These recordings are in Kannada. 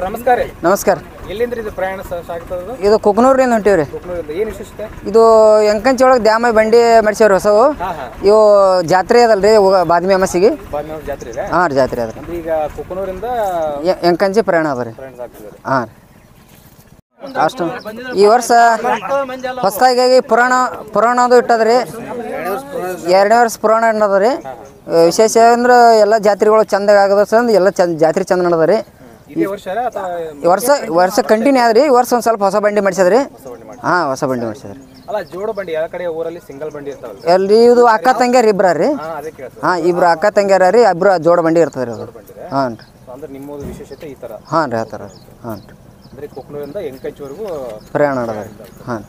ನಮಸ್ಕಾರ. ನಮಸ್ಕಾರ. ಎಲ್ಲಿಂದ್ರಿ ಇದು ಪ್ರಯಾಣ ಸಾಗ್ತದ? ಇದು ಕುಕ್ನೂರಿಂದ ಹೊಂಟೀವ್ರಿ. ಏನು ವಿಶೇಷತೆ? ಇದು ಎಂಕಂಚಿ ಒಳಗೆ ದ್ಯಾಮ ಬಂಡಿ ಮಾಡಿಸ್ಯಾವ್ರಿ ಹೊಸವು. ಇವು ಜಾತ್ರೆ ಅದಲ್ರಿ ಬಾದ್ಮಿ ಅಮಾಸಿಗೆ. ಜಾತ್ರೆ ಇದೆ? ಹಾಂ ರೀ, ಜಾತ್ರೆ ಅದ. ಈಗ ಕುಕ್ನೂರಿಂದ ಎಂಕಂಚಿ ಪ್ರಯಾಣ ಅದ ರೀ. ಹಾಂ ರೀ, ಅಷ್ಟು. ಈ ವರ್ಷ ಹೊಸದಾಗಿ ಪುರಾಣದು ಇಟ್ಟದ್ರಿ. 2ನೇ ವರ್ಷ ಪುರಾಣ ನಡೆದ ರೀ. ವಿಶೇಷ ಅಂದ್ರೆ ಎಲ್ಲ ಜಾತ್ರೆಗಳು ಚಂದ ಆಗದ ಸಂದ್ ಎಲ್ಲ ಜಾತ್ರೆ ಚಂದ ನಡೆದ ರೀ. ವರ್ಷ ಕಂಟಿನ್ಯೂ ಆದ್ರಿ. ಈ ವರ್ಷ ಒಂದು ಸ್ವಲ್ಪ ಹೊಸ ಬಂಡಿ ಮಾಡಿಸಿದ್ರಿ. ಹಾಂ, ಹೊಸ ಬಂಡಿ ಮಾಡಿಸಿದ್ರಿ. ಅಲ್ಲ, ಜೋಡ ಬಂಡಿ ಯಾವ ಕಡೆ ಊರಲ್ಲಿ ಸಿಂಗಲ್ ಬಂಡಿ ಇರ್ತಾವಲ್ಲ ಎಲ್ರಿ? ಇದು ಅಕ್ಕ ತಂಗ್ಯಾರ ಇಬ್ರ ರೀ. ಹಾಂ, ಇಬ್ರು ಅಕ್ಕ ತಂಗ್ಯಾರ ರೀ. ಇಬ್ರು ಜೋಡ ಬಂಡಿ ಇರ್ತದೆ ರೀ ಅದು. ಹಾಂ ರೀ. ಅಂದ್ರೆ ನಿಮ್ಮದು ವಿಶೇಷತೆ ಈ ಥರ? ಹಾಂ ರೀ, ಆ ಥರ. ಹಾಂ ರೀ. ಅಂದರೆ ಕುಕ್ನೂರಿಂದ ಎಂಕಂಚಿವರೆಗೂ ಪ್ರಯಾಣ ನಡೆದ ರೀ. ಹಾಂ.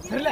ಇರಲ್ಲ